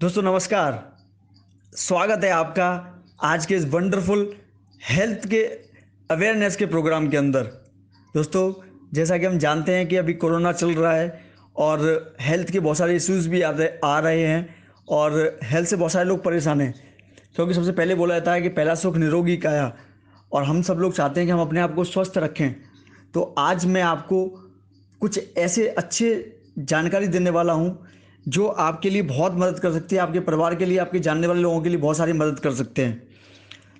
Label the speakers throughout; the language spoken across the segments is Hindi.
Speaker 1: दोस्तों नमस्कार। स्वागत है आपका आज के इस वंडरफुल हेल्थ के अवेयरनेस के प्रोग्राम के अंदर। दोस्तों जैसा कि हम जानते हैं कि अभी कोरोना चल रहा है और हेल्थ के बहुत सारे इश्यूज भी आ रहे हैं और हेल्थ से बहुत सारे लोग परेशान हैं, क्योंकि सबसे पहले बोला जाता है कि पहला सुख निरोगी काया, और हम सब लोग चाहते हैं कि हम अपने आप को स्वस्थ रखें। तो आज मैं आपको कुछ ऐसे अच्छे जानकारी देने वाला हूं जो आपके लिए बहुत मदद कर सकती है, आपके परिवार के लिए, आपके जानने वाले लोगों के लिए बहुत सारी मदद कर सकते हैं।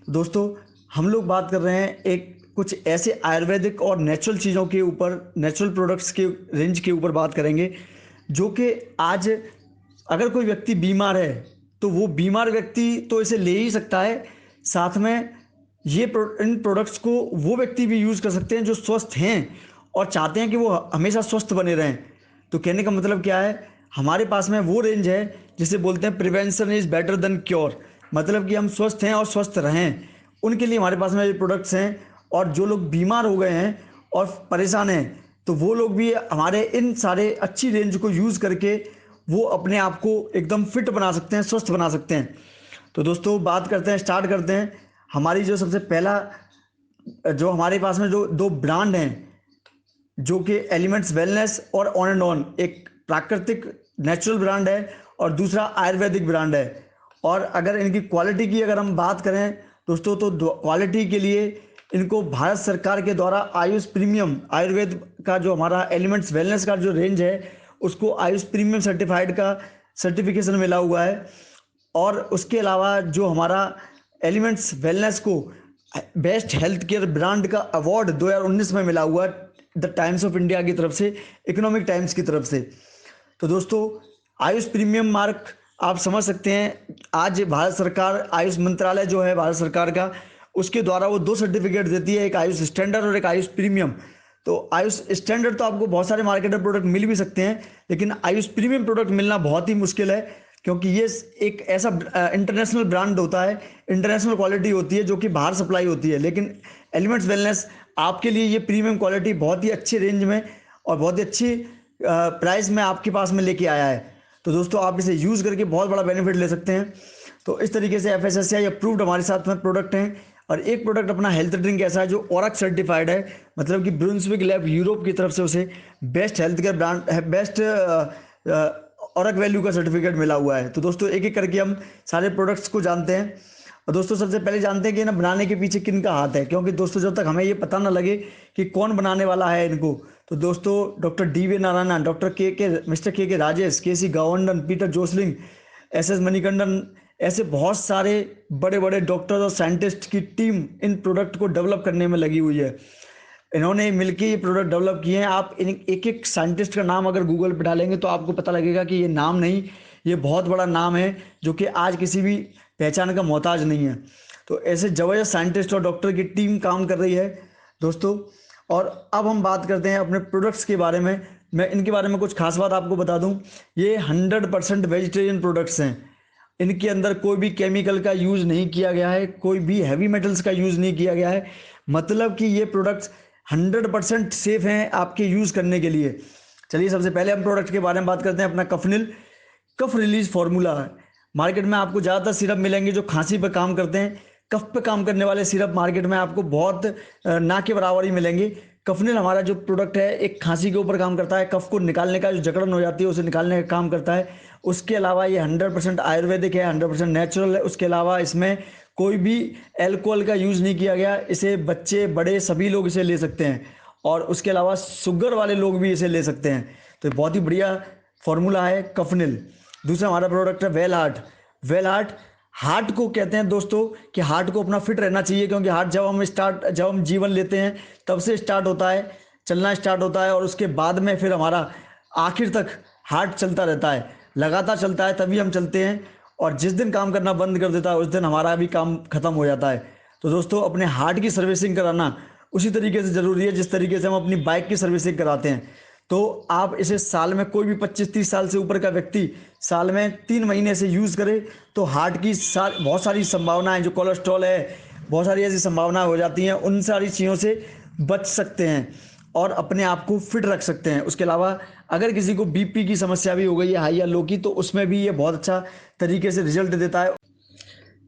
Speaker 1: दोस्तों हम लोग बात कर रहे हैं एक कुछ ऐसे आयुर्वेदिक और नेचुरल चीज़ों के ऊपर, नेचुरल प्रोडक्ट्स के रेंज के ऊपर बात करेंगे, जो कि आज अगर कोई व्यक्ति बीमार है तो वो बीमार व्यक्ति तो इसे ले ही सकता है, साथ में इन प्रोडक्ट्स को वो व्यक्ति भी यूज़ कर सकते हैं जो स्वस्थ हैं और चाहते हैं कि वो हमेशा स्वस्थ बने रहें। तो कहने का मतलब क्या है, हमारे पास में वो रेंज है जिसे बोलते हैं prevention is better than cure, मतलब कि हम स्वस्थ हैं और स्वस्थ रहें, उनके लिए हमारे पास में ये प्रोडक्ट्स हैं। और जो लोग बीमार हो गए हैं और परेशान हैं तो वो लोग भी हमारे इन सारे अच्छी रेंज को यूज़ करके वो अपने आप को एकदम फिट बना सकते हैं, स्वस्थ बना सकते हैं। तो दोस्तों बात करते हैं, स्टार्ट करते हैं। हमारी जो सबसे पहला जो हमारे पास में जो दो ब्रांड हैं, जो कि एलिमेंट्स वेलनेस और ऑन एंड ऑन, एक प्राकृतिक नेचुरल ब्रांड है और दूसरा आयुर्वेदिक ब्रांड है। और अगर इनकी क्वालिटी की अगर हम बात करें दोस्तों, तो क्वालिटी के लिए इनको भारत सरकार के द्वारा आयुष प्रीमियम, आयुर्वेद का जो हमारा एलिमेंट्स वेलनेस का जो रेंज है उसको आयुष प्रीमियम सर्टिफाइड का सर्टिफिकेशन मिला हुआ है। और उसके अलावा जो हमारा एलिमेंट्स वेलनेस को बेस्ट हेल्थ केयर ब्रांड का अवार्ड 2019 में मिला हुआ है द टाइम्स ऑफ इंडिया की तरफ से, इकोनॉमिक टाइम्स की तरफ से। तो दोस्तों आयुष प्रीमियम मार्क आप समझ सकते हैं, आज भारत सरकार, आयुष मंत्रालय जो है भारत सरकार का, उसके द्वारा वो दो सर्टिफिकेट देती है, एक आयुष स्टैंडर्ड और एक आयुष प्रीमियम। तो आयुष स्टैंडर्ड तो आपको बहुत सारे मार्केट में प्रोडक्ट मिल भी सकते हैं, लेकिन आयुष प्रीमियम प्रोडक्ट मिलना बहुत ही मुश्किल है, क्योंकि ये एक ऐसा इंटरनेशनल ब्रांड होता है, इंटरनेशनल क्वालिटी होती है जो कि बाहर सप्लाई होती है। लेकिन एलिमेंट्स वेलनेस आपके लिए ये प्रीमियम क्वालिटी बहुत ही अच्छे रेंज में और बहुत ही अच्छी प्राइस में आपके पास में लेके आया है। तो दोस्तों आप इसे यूज़ करके बहुत बड़ा बेनिफिट ले सकते हैं। तो इस तरीके से FSSAI अप्रूव्ड हमारे साथ में प्रोडक्ट हैं। और एक प्रोडक्ट अपना हेल्थ ड्रिंक ऐसा है जो ऑरक सर्टिफाइड है, मतलब कि ब्रुंसविक लैब यूरोप की तरफ से उसे best health care brand, best ऑरक वैल्यू का सर्टिफिकेट मिला हुआ है। तो दोस्तों एक एक करके हम सारे प्रोडक्ट्स को जानते हैं। और दोस्तों सबसे पहले जानते हैं कि ना बनाने के पीछे किन का हाथ है, क्योंकि दोस्तों जब तक हमें ये पता ना लगे कि कौन बनाने वाला है इनको, तो दोस्तों doctor DV Narayanan, mister K Rajesh, KC गवर्नन, पीटर जोसलिंग, SS मणिकंडन, ऐसे बहुत सारे बड़े बड़े डॉक्टर्स और साइंटिस्ट की टीम इन प्रोडक्ट को डेवलप करने में लगी हुई है। इन्होंने मिलकर ये प्रोडक्ट डेवलप किए हैं। आप इन एक एक साइंटिस्ट का नाम अगर गूगल पर डालेंगे तो आपको पता लगेगा कि ये नाम नहीं, ये बहुत बड़ा नाम है जो कि आज किसी भी पहचान का मोहताज नहीं है। तो ऐसे जबरदस्त साइंटिस्ट और डॉक्टर की टीम काम कर रही है दोस्तों। और अब हम बात करते हैं अपने प्रोडक्ट्स के बारे में। मैं इनके बारे में कुछ खास बात आपको बता दूं, ये 100% वेजिटेरियन प्रोडक्ट्स हैं। इनके अंदर कोई भी केमिकल का यूज़ नहीं किया गया है, कोई भी हैवी मेटल्स का यूज़ नहीं किया गया है, मतलब कि ये प्रोडक्ट्स 100% सेफ हैं आपके यूज़ करने के लिए। चलिए सबसे पहले हम प्रोडक्ट के बारे में बात करते हैं। अपना कफनिल कफ रिलीज फार्मूला है। मार्केट में आपको ज़्यादातर सिरप मिलेंगे जो खांसी पर काम करते हैं। कफ पे काम करने वाले सिरप मार्केट में आपको बहुत ना के बराबर ही मिलेंगे। कफनिल हमारा जो प्रोडक्ट है एक खांसी के ऊपर काम करता है, कफ को निकालने का, जो जकड़न हो जाती है उसे निकालने का काम करता है। उसके अलावा ये 100% आयुर्वेदिक है, 100% नेचुरल है। उसके अलावा इसमें कोई भी एल्कोहल का यूज़ नहीं किया गया। इसे बच्चे बड़े सभी लोग इसे ले सकते हैं, और उसके अलावा शुगर वाले लोग भी इसे ले सकते हैं। तो बहुत ही बढ़िया फॉर्मूला है कफनिल। दूसरा हमारा प्रोडक्ट है well heart. Well heart, heart को कहते हैं दोस्तों कि हार्ट को अपना फिट रहना चाहिए, क्योंकि हार्ट जब हम जीवन लेते हैं तब से स्टार्ट होता है, चलना स्टार्ट होता है, और उसके बाद में फिर हमारा आखिर तक हार्ट चलता रहता है, लगातार चलता है, तभी हम चलते हैं। और जिस दिन काम करना बंद कर देता है उस दिन हमारा भी काम खत्म हो जाता है। तो दोस्तों अपने हार्ट की सर्विसिंग कराना उसी तरीके से ज़रूरी है जिस तरीके से हम अपनी बाइक की सर्विसिंग कराते हैं। तो आप इसे साल में, कोई भी 25-30 साल से ऊपर का व्यक्ति साल में 3 महीने से यूज़ करे तो हार्ट की बहुत सारी संभावनाएं, जो कोलेस्ट्रॉल है, बहुत सारी ऐसी संभावनाएं हो जाती हैं, उन सारी चीज़ों से बच सकते हैं और अपने आप को फिट रख सकते हैं। उसके अलावा अगर किसी को बीपी की समस्या भी हो गई है हाई या लो की, तो उसमें भी ये बहुत अच्छा तरीके से रिजल्ट देता है।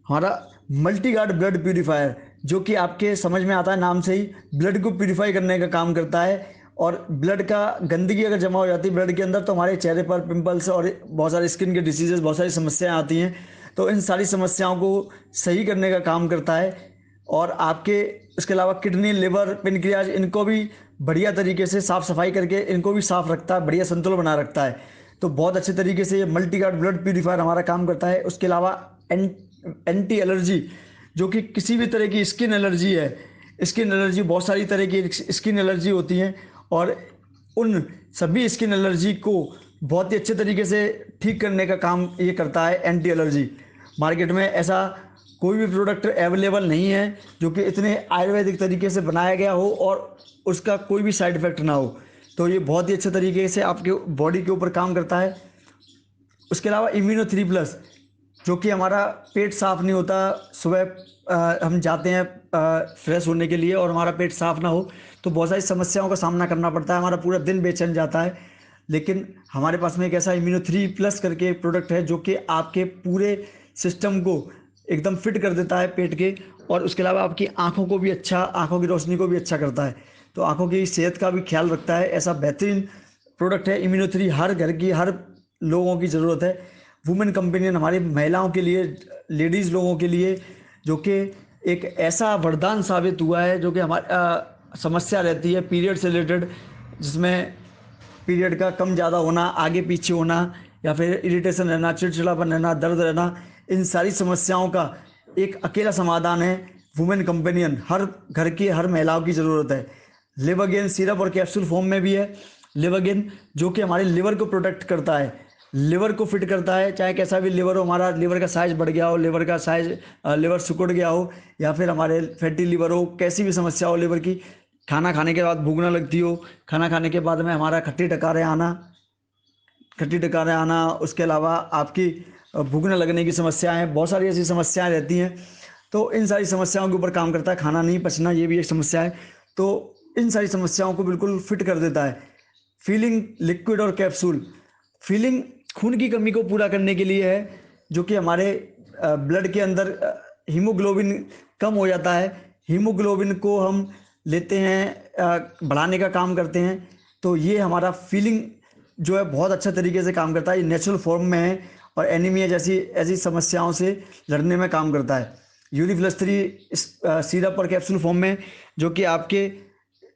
Speaker 1: हमारा मल्टी गार्ड ब्लड प्यूरीफायर, जो कि आपके समझ में आता है नाम से ही, ब्लड को प्यूरीफाई करने का काम करता है। और ब्लड का गंदगी अगर जमा हो जाती है ब्लड के अंदर, तो हमारे चेहरे पर पिंपल्स और बहुत सारे स्किन के डिसीजेस, बहुत सारी समस्याएं आती हैं। तो इन सारी समस्याओं को सही करने का काम करता है। और आपके इसके अलावा किडनी, लिवर, पेनक्रियाज, इनको भी बढ़िया तरीके से साफ सफाई करके इनको भी साफ रखता है, बढ़िया संतुलन बना रखता है। तो बहुत अच्छे तरीके से ये मल्टी गार्ड ब्लड प्यूरीफायर हमारा काम करता है। उसके अलावा एंटी एलर्जी, जो कि किसी भी तरह की स्किन एलर्जी है, स्किन एलर्जी बहुत सारी तरह की स्किन एलर्जी होती हैं, और उन सभी स्किन एलर्जी को बहुत ही अच्छे तरीके से ठीक करने का काम ये करता है एंटी एलर्जी। मार्केट में ऐसा कोई भी प्रोडक्ट अवेलेबल नहीं है जो कि इतने आयुर्वेदिक तरीके से बनाया गया हो और उसका कोई भी साइड इफेक्ट ना हो। तो ये बहुत ही अच्छे तरीके से आपके बॉडी के ऊपर काम करता है। उसके अलावा इम्यूनो 3+, जो कि हमारा पेट साफ नहीं होता, सुबह हम जाते हैं फ्रेश होने के लिए और हमारा पेट साफ ना हो तो बहुत सारी समस्याओं का सामना करना पड़ता है, हमारा पूरा दिन बेचैन जाता है। लेकिन हमारे पास में एक ऐसा इम्यूनो 3+ करके प्रोडक्ट है जो कि आपके पूरे सिस्टम को एकदम फिट कर देता है पेट के, और उसके अलावा आपकी आंखों को भी अच्छा, आंखों की रोशनी को भी अच्छा करता है। तो आंखों की सेहत का भी ख्याल रखता है। ऐसा बेहतरीन प्रोडक्ट है इम्यूनो 3, हर घर की, हर लोगों की ज़रूरत है। वुमेन कंपेनियन हमारी महिलाओं के लिए, लेडीज़ लोगों के लिए, जो कि एक ऐसा वरदान साबित हुआ है। जो कि हमारी समस्या रहती है पीरियड से रिलेटेड, जिसमें पीरियड का कम ज़्यादा होना, आगे पीछे होना, या फिर इरिटेशन रहना, चिड़चिड़ापन रहना, दर्द रहना, इन सारी समस्याओं का एक अकेला समाधान है वुमेन कंपेनियन। हर घर की, हर महिलाओं की ज़रूरत है। लिवरगेन सिरप और कैप्सूल फॉर्म में भी है। लिवरगेन जो कि हमारे लिवर को प्रोटेक्ट करता है, लिवर को फिट करता है। चाहे कैसा भी लिवर हो, हमारा लिवर का साइज बढ़ गया हो, लिवर का साइज, लिवर सिकुड़ गया हो, या फिर हमारे फैटी लिवर हो, कैसी भी समस्या हो लिवर की, खाना खाने के बाद भूख ना लगती हो, खाना खाने के बाद में हमारा खट्टी डकारें आना, उसके अलावा आपकी भूख न लगने की समस्याएं, बहुत सारी ऐसी समस्याएं रहती हैं। तो इन सारी समस्याओं के ऊपर काम करता है। खाना नहीं पचना, ये भी एक समस्या है। तो इन सारी समस्याओं को बिल्कुल फिट कर देता है। फीलिंग लिक्विड और कैप्सूल, फीलिंग खून की कमी को पूरा करने के लिए है, जो कि हमारे ब्लड के अंदर हीमोग्लोबिन कम हो जाता है। हीमोग्लोबिन को हम लेते हैं, बढ़ाने का काम करते हैं। तो ये हमारा फीलिंग जो है बहुत अच्छा तरीके से काम करता है। ये नेचुरल फॉर्म में है और एनीमिया जैसी ऐसी समस्याओं से लड़ने में काम करता है। यूरिफ्लस 3 सिरप और कैप्सूल फॉर्म में, जो कि आपके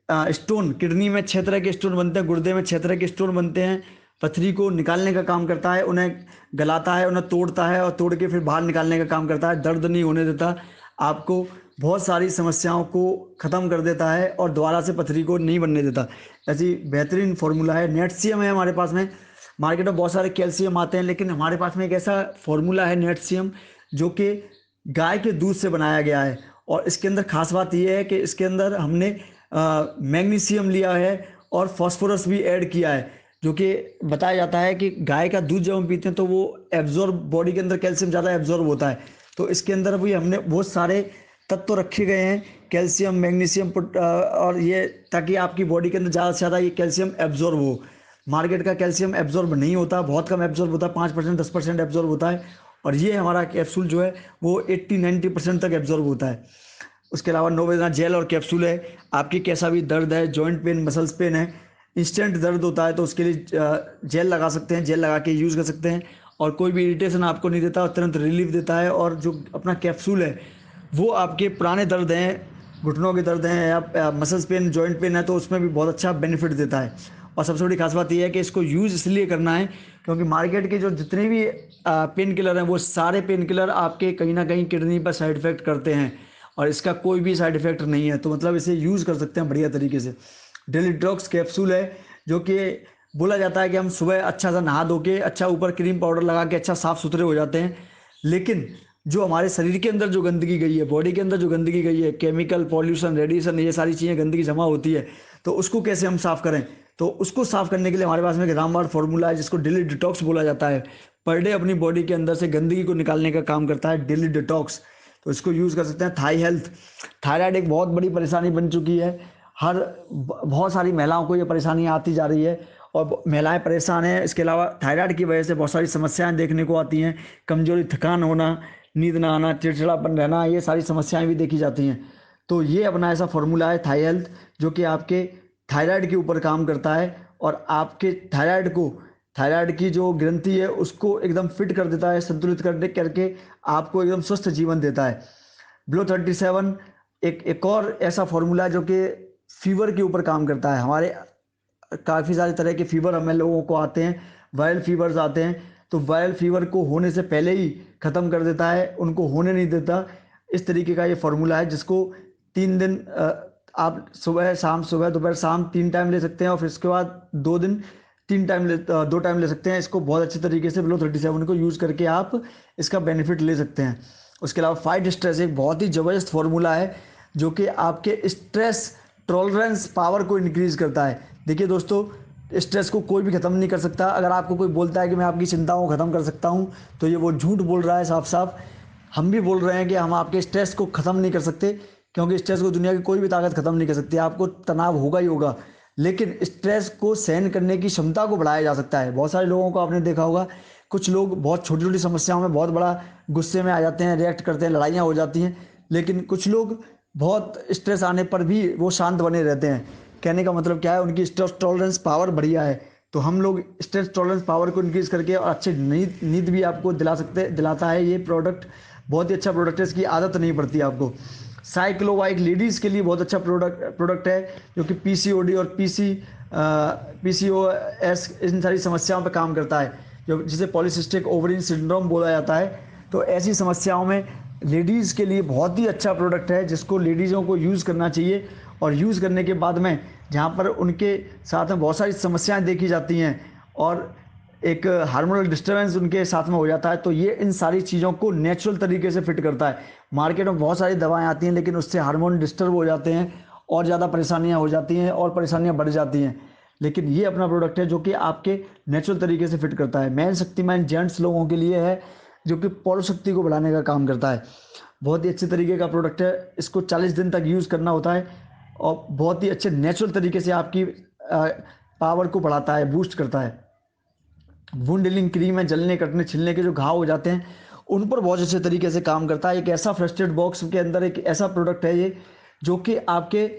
Speaker 1: स्टोन, किडनी में 6 तरह के स्टोन बनते हैं, गुर्दे में 6 तरह के स्टोन बनते हैं, पथरी को निकालने का काम करता है, उन्हें गलाता है, उन्हें तोड़ता है और तोड़ के फिर बाहर निकालने का काम करता है। दर्द नहीं होने देता, आपको बहुत सारी समस्याओं को ख़त्म कर देता है और दोबारा से पथरी को नहीं बनने देता। ऐसी बेहतरीन फार्मूला है। नेटसीएम है हमारे पास में। मार्केट में बहुत सारे कैल्शियम आते हैं, लेकिन हमारे पास में एक ऐसा फार्मूला है नेटसीएम, जो कि गाय के दूध से बनाया गया है। और इसके अंदर खास बात यह है कि इसके अंदर हमने मैग्नीशियम लिया है और फास्फोरस भी ऐड किया है, जो कि बताया जाता है कि गाय का दूध जब हम पीते हैं तो वो एब्जॉर्ब, बॉडी के अंदर कैल्शियम ज़्यादा एब्जॉर्ब होता है। तो इसके अंदर भी हमने बहुत सारे तत्व रखे गए हैं, कैल्शियम, मैग्नीशियम, और ये ताकि आपकी बॉडी के अंदर ज़्यादा से ज़्यादा ये कैल्शियम एब्जॉर्ब हो। मार्केट का कैल्शियम एब्जॉर्ब नहीं होता, बहुत कम एब्जॉर्ब होता है, 5%, 10% एब्जॉर्ब होता है। और ये हमारा कैप्सूल जो है वो 80-90% तक एब्जॉर्ब होता है। उसके अलावा नोवेना जेल और कैप्सूल है। आपकी कैसा भी दर्द है, जॉइंट पेन, मसल्स पेन है, इंस्टेंट दर्द होता है, तो उसके लिए जेल लगा सकते हैं, जेल लगा के यूज़ कर सकते हैं। और कोई भी इरिटेशन आपको नहीं देता और तुरंत रिलीफ देता है। और जो अपना कैप्सूल है वो आपके पुराने दर्द हैं, घुटनों के दर्द हैं या मसल्स पेन, जॉइंट पेन है, तो उसमें भी बहुत अच्छा बेनिफिट देता है। और सबसे बड़ी खास बात यह है कि इसको यूज़ इसलिए करना है क्योंकि मार्केट के जो जितने भी पेन किलर हैं वो सारे पेन किलर आपके कहीं ना कहीं किडनी पर साइड इफेक्ट करते हैं, और इसका कोई भी साइड इफेक्ट नहीं है। तो मतलब इसे यूज़ कर सकते हैं बढ़िया तरीके से। डेली डिटॉक्स कैप्सूल है, जो कि बोला जाता है कि हम सुबह अच्छा सा नहा धो के, अच्छा ऊपर क्रीम पाउडर लगा के अच्छा साफ़ सुथरे हो जाते हैं, लेकिन जो हमारे शरीर के अंदर जो गंदगी गई है, बॉडी के अंदर जो गंदगी गई है, केमिकल, पॉल्यूशन, रेडिएशन, ये सारी चीज़ें गंदगी जमा होती है, तो उसको कैसे हम साफ़ करें। तो उसको साफ़ करने के लिए हमारे पास में एक रामबाण फार्मूला है, जिसको डेली डिटॉक्स बोला जाता है। पर डे अपनी बॉडी के अंदर से गंदगी को निकालने का काम करता है डेली डिटॉक्स। तो इसको यूज़ कर सकते हैं। थाई हेल्थ, थायराइड एक बहुत बड़ी परेशानी बन चुकी है, बहुत सारी महिलाओं को ये परेशानी आती जा रही है, और महिलाएं परेशान हैं। इसके अलावा थायराइड की वजह से बहुत सारी समस्याएं देखने को आती हैं, कमजोरी, थकान होना, नींद ना आना, चिड़चिड़ापन रहना, ये सारी समस्याएं भी देखी जाती हैं। तो ये अपना ऐसा फॉर्मूला है थाई हेल्थ, जो कि आपके थायराइड के ऊपर काम करता है और आपके थायराइड की जो ग्रंथि है उसको एकदम फिट कर देता है, संतुलित करके आपको एकदम स्वस्थ जीवन देता है। ब्लो 37 एक और ऐसा फॉर्मूला है जो कि फीवर के ऊपर काम करता है। हमारे काफ़ी सारे तरह के फीवर हमें लोगों को आते हैं, वायरल फीवर्स आते हैं, तो वायरल फीवर को होने से पहले ही ख़त्म कर देता है, उनको होने नहीं देता। इस तरीके का ये फॉर्मूला है जिसको 3 दिन आप सुबह शाम, सुबह दोपहर शाम 3 टाइम ले सकते हैं और फिर उसके बाद 2 दिन 2 टाइम ले सकते हैं। इसको बहुत अच्छे तरीके से ब्लो 37 को यूज़ करके आप इसका बेनिफिट ले सकते हैं। उसके अलावा फाइट स्ट्रेस एक बहुत ही ज़बरदस्त फॉर्मूला है जो कि आपके स्ट्रेस टॉलरेंस पावर को इंक्रीज करता है। देखिए दोस्तों, स्ट्रेस को कोई भी ख़त्म नहीं कर सकता। अगर आपको कोई बोलता है कि मैं आपकी चिंताओं को ख़त्म कर सकता हूँ, तो ये वो झूठ बोल रहा है साफ साफ। हम भी बोल रहे हैं कि हम आपके स्ट्रेस को ख़त्म नहीं कर सकते, क्योंकि स्ट्रेस को दुनिया की कोई भी ताकत ख़त्म नहीं कर सकती। आपको तनाव होगा ही होगा, लेकिन स्ट्रेस को सहन करने की क्षमता को बढ़ाया जा सकता है। बहुत सारे लोगों को आपने देखा होगा, कुछ लोग बहुत छोटी छोटी समस्याओं में बहुत बड़ा गुस्से में आ जाते हैं, रिएक्ट करते हैं, लड़ाइयाँ हो जाती हैं, लेकिन कुछ लोग बहुत स्ट्रेस आने पर भी वो शांत बने रहते हैं। कहने का मतलब क्या है, उनकी स्ट्रेस टॉलरेंस पावर बढ़िया है। तो हम लोग स्ट्रेस टॉलरेंस पावर को इंक्रीज करके और अच्छे नींद भी आपको दिलाता है। ये प्रोडक्ट बहुत ही अच्छा प्रोडक्ट है, इसकी आदत नहीं पड़ती आपको। साइक्लोवा एक लेडीज़ के लिए बहुत अच्छा प्रोडक्ट है, जो कि पीसीओडी और पीसीओएस इन सारी समस्याओं पर काम करता है, जो जिसे पॉलीसिस्टिक ओवरियन सिंड्रोम बोला जाता है। तो ऐसी समस्याओं में लेडीज़ के लिए बहुत ही अच्छा प्रोडक्ट है, जिसको लेडीज़ों को यूज़ करना चाहिए। और यूज़ करने के बाद में जहाँ पर उनके साथ में बहुत सारी समस्याएं देखी जाती हैं और एक हार्मोनल डिस्टर्बेंस उनके साथ में हो जाता है, तो ये इन सारी चीज़ों को नेचुरल तरीके से फिट करता है। मार्केट में बहुत सारी दवाएं आती हैं, लेकिन उससे हार्मोन डिस्टर्ब हो जाते हैं और ज़्यादा परेशानियां हो जाती हैं और परेशानियां बढ़ जाती हैं। लेकिन ये अपना प्रोडक्ट है जो कि आपके नेचुरल तरीके से फिट करता है। मैन शक्तिमान जेंट्स लोगों के लिए है, जो कि पौरुष शक्ति को बढ़ाने का काम करता है। बहुत ही अच्छे तरीके का प्रोडक्ट है। इसको 40 दिन तक यूज़ करना होता है और बहुत ही अच्छे नेचुरल तरीके से आपकी पावर को बढ़ाता है, बूस्ट करता है। वुंड हीलिंग क्रीम है, जलने कटने छिलने के जो घाव हो जाते हैं उन पर बहुत अच्छे तरीके से काम करता है। एक ऐसा फर्स्ट बॉक्स के अंदर एक ऐसा प्रोडक्ट है ये, जो कि आपके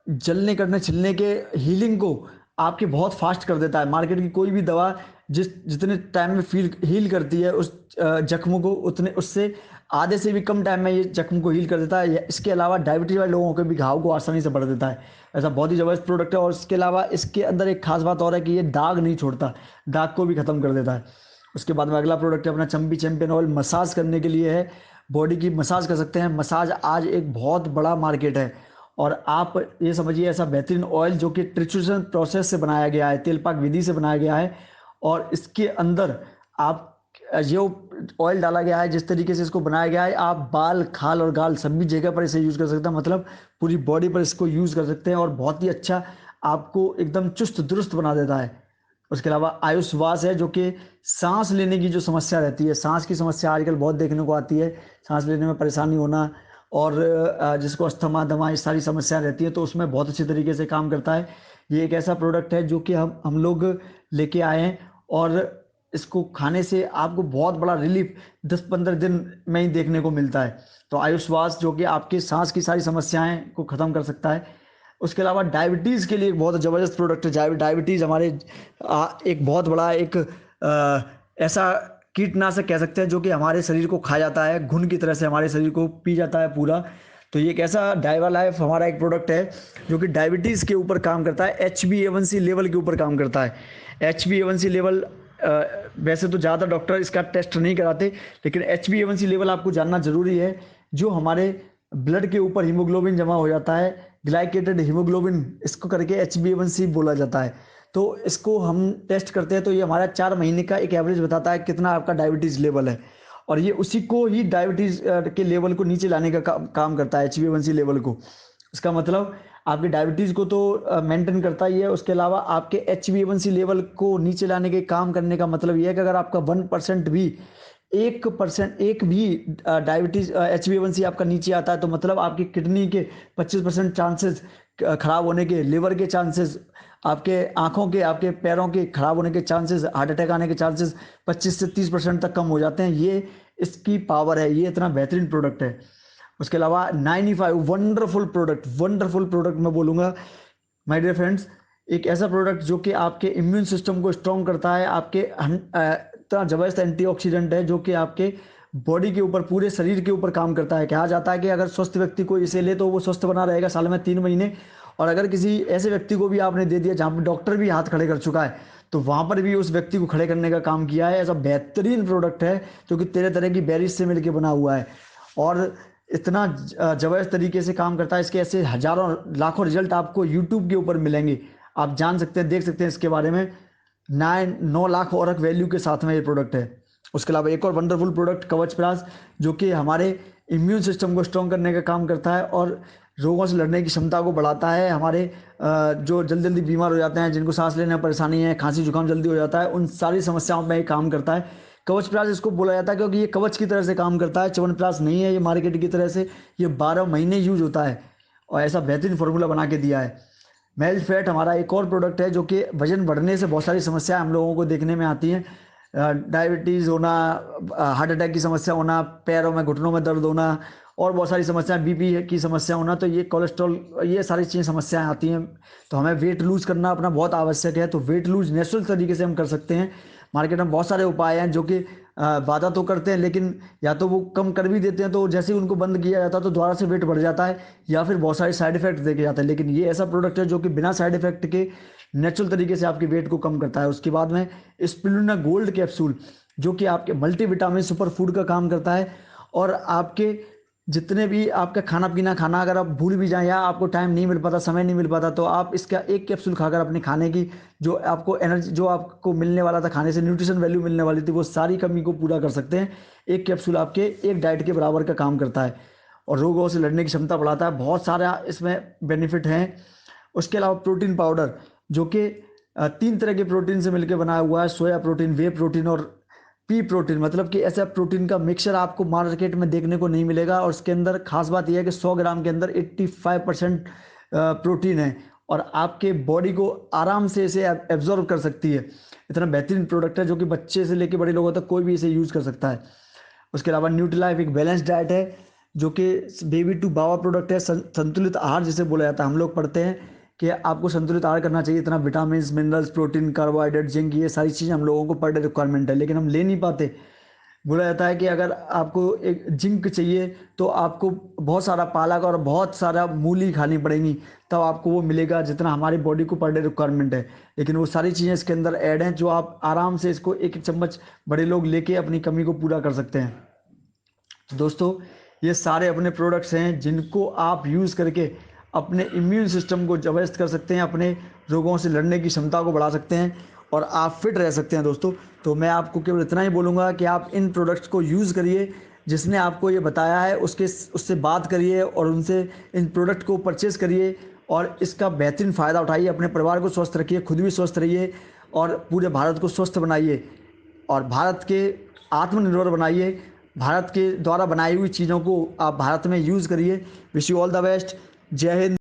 Speaker 1: जलने कटने छिलने के हीलिंग को आपके बहुत फास्ट कर देता है। मार्केट की कोई भी दवा जितने टाइम में हील करती है उस जख्म को, उतने उससे आधे से भी कम टाइम में ये जख्म को हील कर देता है। इसके अलावा डायबिटीज वाले लोगों के भी घाव को आसानी से बढ़ देता है। ऐसा बहुत ही ज़बरदस्त प्रोडक्ट है। और इसके अलावा इसके अंदर एक खास बात और है कि ये दाग नहीं छोड़ता, दाग को भी ख़त्म कर देता है। उसके बाद में अगला प्रोडक्ट है अपना चंपी चैंपियन ऑयल, मसाज करने के लिए है, बॉडी की मसाज कर सकते हैं। मसाज आज एक बहुत बड़ा मार्केट है और आप ये समझिए ऐसा बेहतरीन ऑयल जो कि ट्रिट्यूशन प्रोसेस से बनाया गया है, तेल पाक विधि से बनाया गया है, और इसके अंदर आप जो ऑयल डाला गया है, जिस तरीके से इसको बनाया गया है, आप बाल, खाल और गाल सभी जगह पर इसे यूज़ कर सकते हैं। मतलब पूरी बॉडी पर इसको यूज़ कर सकते हैं और बहुत ही अच्छा आपको एकदम चुस्त दुरुस्त बना देता है। उसके अलावा आयुष वास है, जो कि सांस लेने की जो समस्या रहती है, सांस की समस्या आजकल बहुत देखने को आती है, सांस लेने में परेशानी होना और जिसको अस्थमा दमा ये सारी समस्या रहती है, तो उसमें बहुत अच्छे तरीके से काम करता है। ये एक ऐसा प्रोडक्ट है जो कि हम लोग लेके आए हैं और इसको खाने से आपको बहुत बड़ा रिलीफ 10-15 दिन में ही देखने को मिलता है। तो आयुष्वास जो कि आपकी सांस की सारी समस्याएं को ख़त्म कर सकता है। उसके अलावा डायबिटीज़ के लिए एक बहुत ज़बरदस्त प्रोडक्ट है। डायबिटीज़ हमारे एक बहुत बड़ा एक ऐसा कीटनाशक कह सकते हैं जो कि हमारे शरीर को खा जाता है, घुन की तरह से हमारे शरीर को पी जाता है पूरा। तो ये एक ऐसा डाइवा लाइफ हमारा एक प्रोडक्ट है जो कि डायबिटीज़ के ऊपर काम करता है, HbA1c लेवल के ऊपर काम करता है। HbA1c लेवल वैसे तो ज़्यादा डॉक्टर इसका टेस्ट नहीं कराते, लेकिन HbA1c लेवल आपको जानना ज़रूरी है। जो हमारे ब्लड के ऊपर हीमोग्लोबिन जमा हो जाता है, ग्लाइकेटेड हीमोग्लोबिन, इसको करके HbA1c बोला जाता है। तो इसको हम टेस्ट करते हैं, तो ये हमारा 4 महीने का एक एवरेज बताता है कितना आपका डायबिटीज़ लेवल है, और ये उसी को ही डायबिटीज़ के लेवल को नीचे लाने का काम करता है, HbA1c लेवल को। इसका मतलब आपके डायबिटीज़ को तो मेंटेन करता ही है, उसके अलावा आपके HbA1c लेवल को नीचे लाने के काम करने का मतलब ये है कि अगर आपका 1% भी 1% एक भी डायबिटीज़ HbA1c आपका नीचे आता है, तो मतलब आपकी किडनी के 25% चांसेस खराब होने के, लिवर के चांसेस, आपके आँखों के, आपके पैरों के खराब होने के चांसेस, हार्ट अटैक आने के चांसेस 25 से 30% तक कम हो जाते हैं। ये इसकी पावर है, ये इतना बेहतरीन प्रोडक्ट है। उसके अलावा 95 वंडरफुल प्रोडक्ट मैं बोलूँगा माय डियर फ्रेंड्स। एक ऐसा प्रोडक्ट जो कि आपके इम्यून सिस्टम को स्ट्रॉन्ग करता है, आपके इतना ज़बरदस्त एंटीऑक्सीडेंट है जो कि आपके बॉडी के ऊपर, पूरे शरीर के ऊपर काम करता है। कहा जाता है कि अगर स्वस्थ व्यक्ति को इसे ले तो वो स्वस्थ बना रहेगा साल में 3 महीने, और अगर किसी ऐसे व्यक्ति को भी आपने दे दिया जहाँ पर डॉक्टर भी हाथ खड़े कर चुका है, तो वहाँ पर भी उस व्यक्ति को खड़े करने का काम किया है। ऐसा बेहतरीन प्रोडक्ट है जो कि तरह तरह की बेरीज से मिलकर बना हुआ है और इतना ज़बरदस्त तरीके से काम करता है। इसके ऐसे हज़ारों लाखों रिजल्ट आपको यूट्यूब के ऊपर मिलेंगे, आप जान सकते हैं, देख सकते हैं इसके बारे में। 9 लाख औरक वैल्यू के साथ में ये प्रोडक्ट है। उसके अलावा एक और वंडरफुल प्रोडक्ट कवच प्लस, जो कि हमारे इम्यून सिस्टम को स्ट्रॉन्ग करने का काम करता है और रोगों से लड़ने की क्षमता को बढ़ाता है। हमारे जो जल्दी जल्दी बीमार हो जाते हैं, जिनको सांस लेने में परेशानी है, खांसी जुकाम जल्दी हो जाता है, उन सारी समस्याओं में ये काम करता है। कवच प्लस इसको बोला जाता है क्योंकि ये कवच की तरह से काम करता है, च्यवनप्राश नहीं है ये मार्केट की तरह से। ये 12 महीने यूज होता है और ऐसा बेहतरीन फार्मूला बना के दिया है। मेल्ट फैट हमारा एक और प्रोडक्ट है जो कि वजन बढ़ने से बहुत सारी समस्याएं हम लोगों को देखने में आती हैं। डायबिटीज़ होना, हार्ट अटैक की समस्या होना, पैरों में घुटनों में दर्द होना और बहुत सारी समस्याएं, बीपी की समस्या होना, तो ये कोलेस्ट्रॉल, ये सारी चीज़ें समस्याएं आती हैं। तो हमें वेट लूज़ करना अपना बहुत आवश्यक है। तो वेट लूज़ नेचुरल तरीके से हम कर सकते हैं। मार्केट में बहुत सारे उपाय हैं जो कि वादा तो करते हैं, लेकिन या तो वो कम कर भी देते हैं, तो जैसे ही उनको बंद किया जाता है तो दोबारा से वेट बढ़ जाता है, या फिर बहुत सारे साइड इफेक्ट देखे जाते हैं। लेकिन ये ऐसा प्रोडक्ट है जो कि बिना साइड इफेक्ट के नेचुरल तरीके से आपके वेट को कम करता है। उसके बाद में स्पिरुलिना गोल्ड कैप्सूल, जो कि आपके मल्टीविटामिन सुपर फूड का काम करता है और आपके जितने भी आपका खाना पीना खाना अगर आप भूल भी जाएं या आपको टाइम नहीं मिल पाता, समय नहीं मिल पाता, तो आप इसका एक कैप्सूल खाकर अपने खाने की जो आपको एनर्जी, जो आपको मिलने वाला था खाने से, न्यूट्रिशन वैल्यू मिलने वाली थी, वो सारी कमी को पूरा कर सकते हैं। एक कैप्सूल आपके एक डाइट के बराबर का काम करता है और रोगों से लड़ने की क्षमता बढ़ाता है। बहुत सारा इसमें बेनिफिट हैं। उसके अलावा प्रोटीन पाउडर, जो कि 3 तरह के प्रोटीन से मिलकर बना हुआ है, सोया प्रोटीन, वे प्रोटीन और पी प्रोटीन। मतलब कि ऐसा प्रोटीन का मिक्सचर आपको मार्केट में देखने को नहीं मिलेगा और उसके अंदर खास बात यह है कि 100 ग्राम के अंदर 85% प्रोटीन है और आपके बॉडी को आराम से इसे एब्जॉर्ब कर सकती है। इतना बेहतरीन प्रोडक्ट है जो कि बच्चे से लेकर बड़े लोगों तक कोई भी इसे यूज़ कर सकता है। उसके अलावा न्यूट्रीलाइफ एक बैलेंस डाइट है जो कि बेबी टू बाबा प्रोडक्ट है। संतुलित आहार जिसे बोला जाता है, हम लोग पढ़ते हैं कि आपको संतुलित आहार करना चाहिए, इतना vitamin, minerals, protein, carbohydrate, zinc, ये सारी चीज़ें हम लोगों को पर डे रिक्वायरमेंट है, लेकिन हम ले नहीं पाते। बोला जाता है कि अगर आपको एक जिंक चाहिए तो आपको बहुत सारा पालक और बहुत सारा मूली खानी पड़ेंगी, तब आपको वो मिलेगा जितना हमारी बॉडी को पर डे रिक्वायरमेंट है। लेकिन वो सारी चीज़ें इसके अंदर ऐड हैं जो आप आराम से इसको एक एक चम्मच बड़े लोग लेके अपनी कमी को पूरा कर सकते हैं। तो दोस्तों, ये सारे अपने प्रोडक्ट्स हैं जिनको आप यूज़ करके अपने इम्यून सिस्टम को जबरदस्त कर सकते हैं, अपने रोगों से लड़ने की क्षमता को बढ़ा सकते हैं और आप फिट रह सकते हैं दोस्तों। तो मैं आपको केवल इतना ही बोलूँगा कि आप इन प्रोडक्ट्स को यूज़ करिए, जिसने आपको ये बताया है उससे बात करिए और उनसे इन प्रोडक्ट को परचेज़ करिए और इसका बेहतरीन फ़ायदा उठाइए। अपने परिवार को स्वस्थ रखिए, खुद भी स्वस्थ रहिए और पूरे भारत को स्वस्थ बनाइए और भारत के आत्मनिर्भर बनाइए। भारत के द्वारा बनाई हुई चीज़ों को आप भारत में यूज़ करिए। Wish you all the best. जय हिंद।